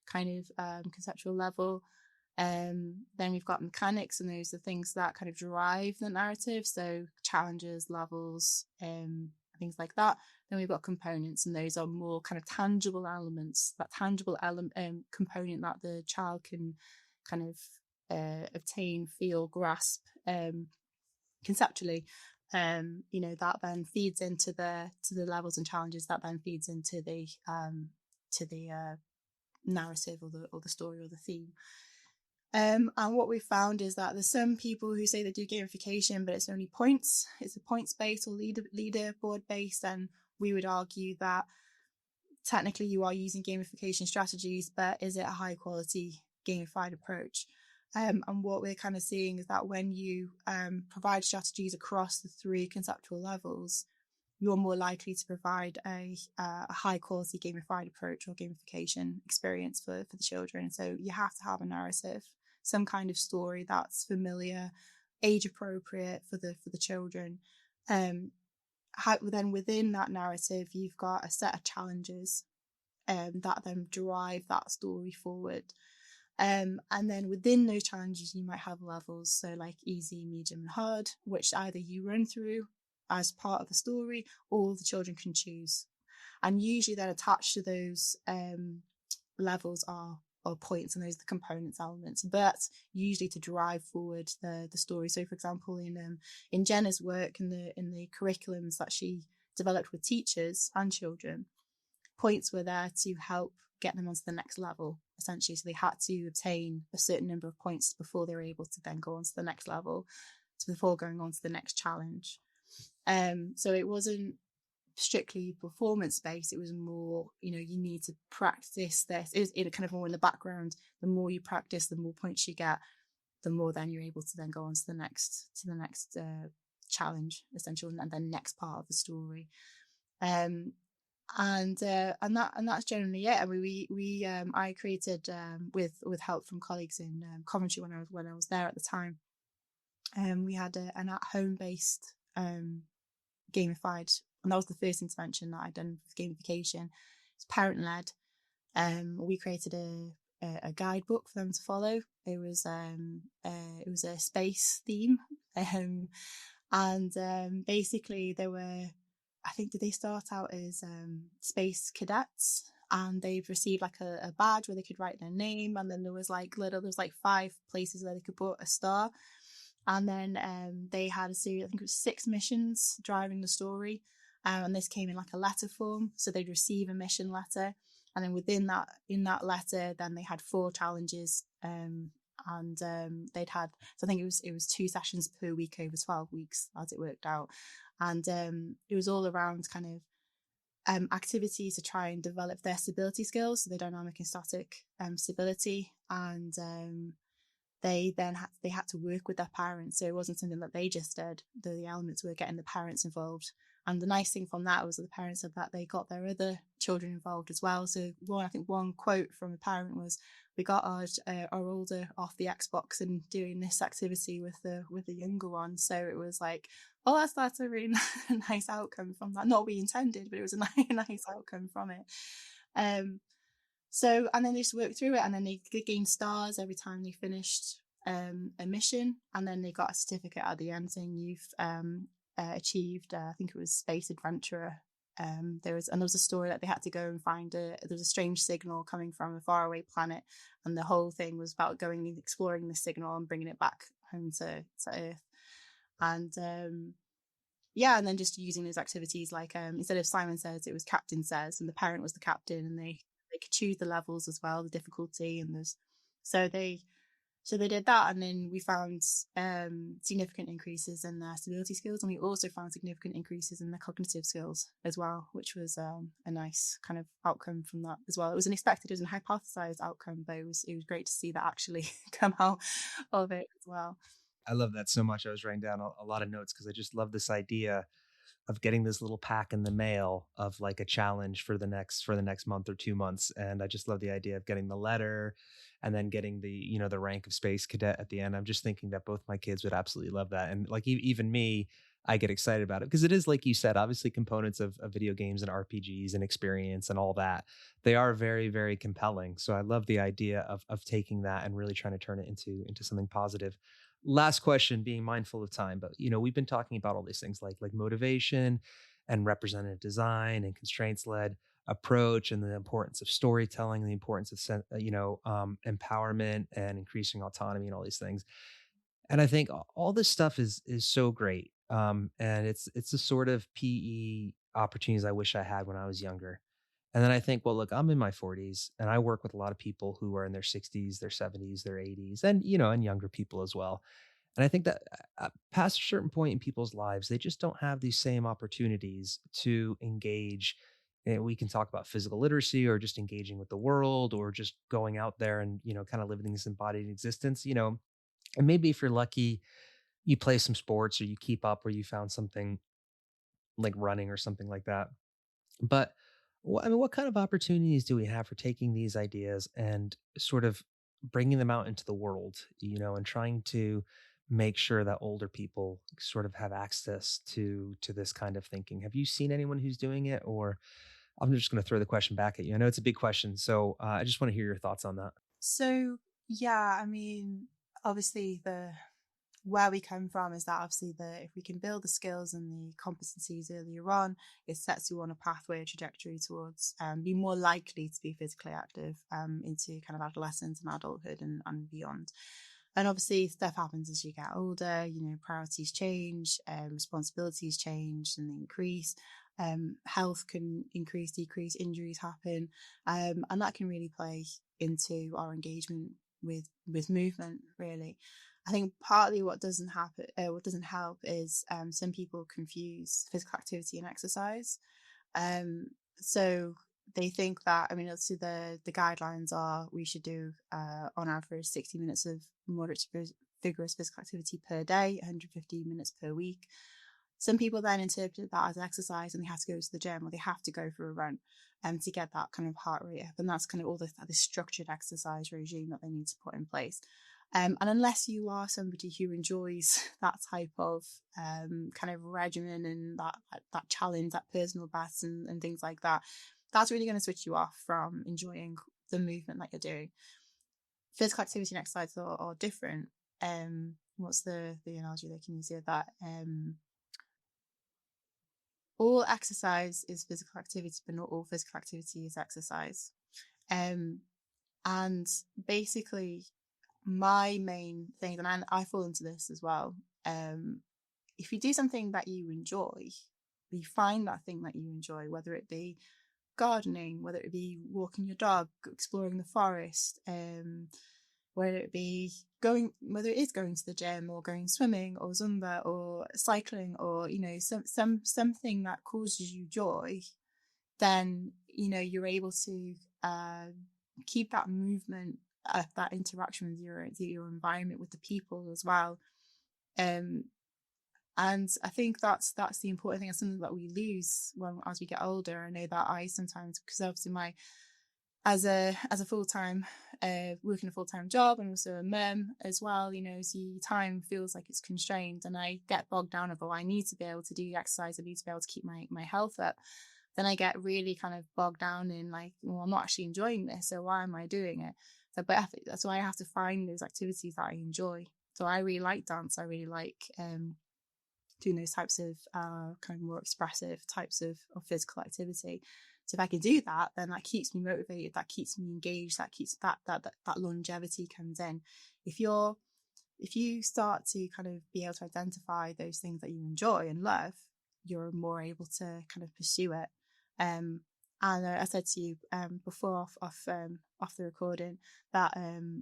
kind of conceptual level. Then we've got mechanics, and those are things that kind of drive the narrative, so challenges, levels, things like that. Then we've got components, and those are more kind of tangible elements, that tangible component that the child can kind of obtain, feel, grasp conceptually. That then feeds into the levels and challenges, that then feeds into the narrative or the story or the theme. And what we found is that there's some people who say they do gamification, but it's only points. It's a points-based or leaderboard-based, and we would argue that technically you are using gamification strategies, but is it a high-quality gamified approach? And what we're kind of seeing is that when you provide strategies across the three conceptual levels, you're more likely to provide a high-quality gamified approach or gamification experience for the children. So you have to have a narrative, some kind of story that's familiar, age-appropriate for the children. Then within that narrative, you've got a set of challenges that then drive that story forward. And then within those challenges, you might have levels, so like easy, medium, and hard, which either you run through as part of the story, or the children can choose. And usually then attached to those levels are points, and those are the components elements, but usually to drive forward the story. So for example, in Jenna's work, in the curriculums that she developed with teachers and children, points were there to help get them onto the next level, essentially. So they had to obtain a certain number of points before they were able to then go on to the next level, before going on to the next challenge. So it wasn't strictly performance based. It was more, you need to practice this. It was kind of more in the background. The more you practice, the more points you get, the more then you're able to then go on to the next challenge, essentially, and then next part of the story. And that's generally it. I mean, I created with help from colleagues in Coventry when I was there at the time. We had an at-home based gamified, and that was the first intervention that I'd done with gamification. It's parent led. We created a guidebook for them to follow. It was a space theme, and basically they were, I think, did they start out as space cadets, and they'd received like a badge where they could write their name, and then there was like 5 places where they could put a star. And then they had a series, I think it was 6 missions driving the story. And this came in like a letter form. So they'd receive a mission letter. And then in that letter, then they had 4 challenges. They'd had, so I think it was 2 sessions per week over 12 weeks as it worked out. And it was all around kind of activities to try and develop their stability skills, so the dynamic and static stability. And they had to work with their parents, so it wasn't something that they just did. The elements were getting the parents involved, and the nice thing from that was that the parents said that they got their other children involved as well. So one quote from a parent was, "We got our older off the Xbox and doing this activity with the younger one." So it was like, oh, that's a really nice outcome from that. Not what we intended, but it was a nice outcome from it. So, and then they just worked through it, and then they gained stars every time they finished a mission, and then they got a certificate at the end saying you've achieved, I think it was Space Adventurer. There was a story that they had to go and find there was a strange signal coming from a faraway planet, and the whole thing was about going and exploring the signal and bringing it back home to Earth. And and then just using those activities, like instead of Simon Says, it was Captain Says, and the parent was the captain, and they could choose the levels as well, the difficulty, and so they So they did that, and then we found significant increases in their stability skills, and we also found significant increases in their cognitive skills as well, which was a nice kind of outcome from that as well. It was unexpected, it was an hypothesized outcome, but it was great to see that actually come out of it as well. I love that so much. I was writing down a lot of notes because I just love this idea of getting this little pack in the mail of like a challenge for the next month or 2 months. And I just love the idea of getting the letter and then getting the, the rank of space cadet at the end. I'm just thinking that both my kids would absolutely love that. And like even me, I get excited about it because it is, like you said, obviously components of video games and RPGs and experience and all that. They are very, very compelling. So I love the idea of taking that and really trying to turn it into something positive. Last question, being mindful of time, but we've been talking about all these things like motivation and representative design and constraints led approach and the importance of storytelling, the importance of empowerment and increasing autonomy and all these things. And I think all this stuff is so great. And it's the sort of PE opportunities I wish I had when I was younger. And then I think, well, look, I'm in my 40s and I work with a lot of people who are in their 60s, their 70s, their 80s, and and younger people as well. And I think that past a certain point in people's lives, they just don't have these same opportunities to engage. And we can talk about physical literacy or just engaging with the world or just going out there and, kind of living this embodied existence, and maybe if you're lucky, you play some sports or you keep up or you found something like running or something like that. But I mean, what kind of opportunities do we have for taking these ideas and sort of bringing them out into the world, and trying to make sure that older people sort of have access to this kind of thinking? Have you seen anyone who's doing it, or I'm just going to throw the question back at you. I know it's a big question, so I just want to hear your thoughts on that. So yeah, I mean, obviously the where we come from is that obviously if we can build the skills and the competencies earlier on, it sets you on a pathway, a trajectory towards be more likely to be physically active into kind of adolescence and adulthood and beyond. And obviously stuff happens as you get older, priorities change, responsibilities change and increase. Health can increase, decrease, injuries happen. And that can really play into our engagement with movement, really. I think partly what doesn't help is some people confuse physical activity and exercise. So they think that, I mean, obviously the guidelines are we should do on average 60 minutes of moderate to vigorous physical activity per day, 150 minutes per week. Some people then interpret that as exercise and they have to go to the gym or they have to go for a run to get that kind of heart rate up. And that's kind of all the structured exercise regime that they need to put in place. And unless you are somebody who enjoys that type of kind of regimen and that challenge, that personal best and things like that, that's really going to switch you off from enjoying the movement that you're doing. Physical activity and exercise are different. What's the analogy they can use here? That all exercise is physical activity, but not all physical activity is exercise. And basically, my main thing, and I fall into this as well, if you do something that you enjoy, you find that thing that you enjoy, whether it be gardening, whether it be walking your dog, exploring the forest, whether it is going to the gym or going swimming or Zumba or cycling or something that causes you joy, then you're able to keep that movement, that interaction with your environment, with the people as well. And I think that's the important thing. It's something that we lose as we get older. I know that I sometimes, because obviously as a full-time working a full-time job and also a mum as well, so time feels like it's constrained, and I get bogged down of, I need to be able to do exercise, I need to be able to keep my health up. Then I get really kind of bogged down in like, well, I'm not actually enjoying this, so why am I doing it? So, but that's why I have to find those activities that I enjoy. So I really like dance. I really like doing those types of kind of more expressive types of physical activity. So if I can do that, then that keeps me motivated, that keeps me engaged, that keeps that longevity comes in. If you start to kind of be able to identify those things that you enjoy and love, you're more able to kind of pursue it. And I said to you before off the recording that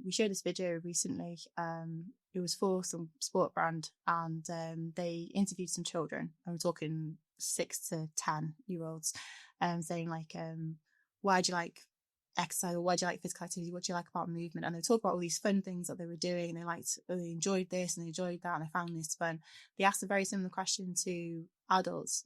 we showed this video recently. It was for some sport brand, and they interviewed some children. And we're talking 6 to 10-year-olds, saying like, why do you like exercise, or why do you like physical activity? What do you like about movement? And they talk about all these fun things that they were doing. They enjoyed this and they enjoyed that, and they found this fun. They asked a very similar question to adults.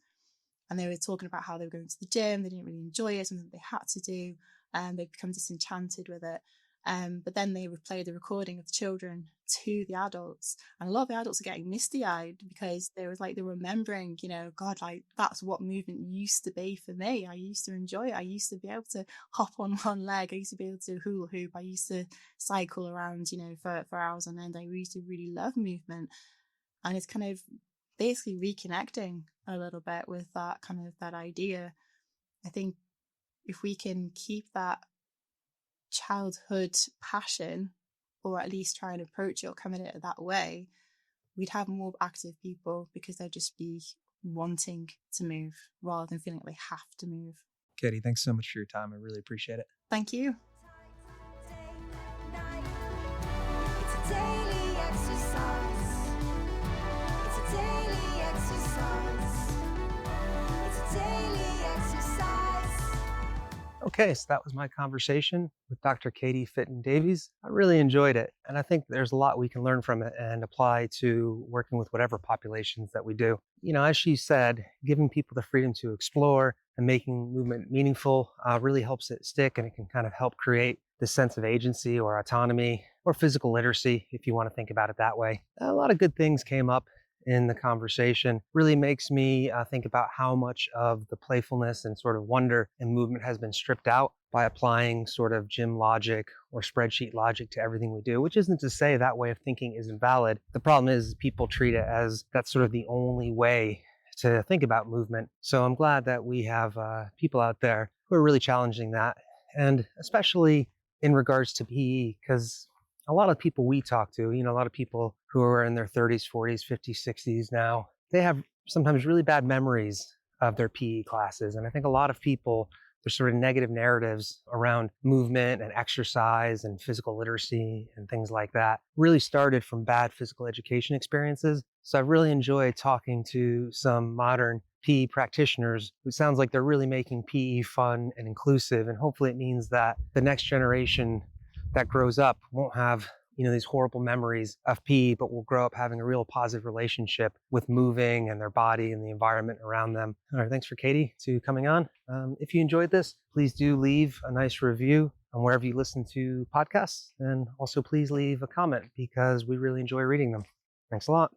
And they were talking about how they were going to the gym. They didn't really enjoy it, something they had to do. And they'd become disenchanted with it. But then they would play the recording of the children to the adults. And a lot of the adults are getting misty-eyed because they was like, they're remembering, God, like that's what movement used to be for me. I used to enjoy it. I used to be able to hop on one leg. I used to be able to hula hoop. I used to cycle around, for hours on end. I used to really love movement. And it's kind of basically reconnecting a little bit with that idea. I think if we can keep that childhood passion, or at least try and approach it or come at it that way, we'd have more active people because they'd just be wanting to move rather than feeling like they have to move. Katie, thanks so much for your time. I really appreciate it. Thank you. It's a daily exercise. It's a daily exercise. It's a daily exercise. Okay, so that was my conversation with Dr. Katie Fitton Davies. I really enjoyed it, and I think there's a lot we can learn from it and apply to working with whatever populations that we do. As she said, giving people the freedom to explore and making movement meaningful really helps it stick, and it can kind of help create this sense of agency or autonomy or physical literacy, if you want to think about it that way. A lot of good things came up in the conversation. Really makes me think about how much of the playfulness and sort of wonder in movement has been stripped out by applying sort of gym logic or spreadsheet logic to everything we do, which isn't to say that way of thinking isn't valid. The problem is people treat it as that's sort of the only way to think about movement. So I'm glad that we have people out there who are really challenging that, and especially in regards to PE, because a lot of people we talk to, a lot of people who are in their 30s, 40s, 50s, 60s now, they have sometimes really bad memories of their PE classes. And I think a lot of people, there's sort of negative narratives around movement and exercise and physical literacy and things like that really started from bad physical education experiences. So I really enjoyed talking to some modern PE practitioners who sounds like they're really making PE fun and inclusive. And hopefully it means that the next generation that grows up won't have these horrible memories of PE, but will grow up having a real positive relationship with moving and their body and the environment around them. All right, thanks for Katie to coming on. If you enjoyed this, please do leave a nice review on wherever you listen to podcasts, and also please leave a comment because we really enjoy reading them. Thanks a lot.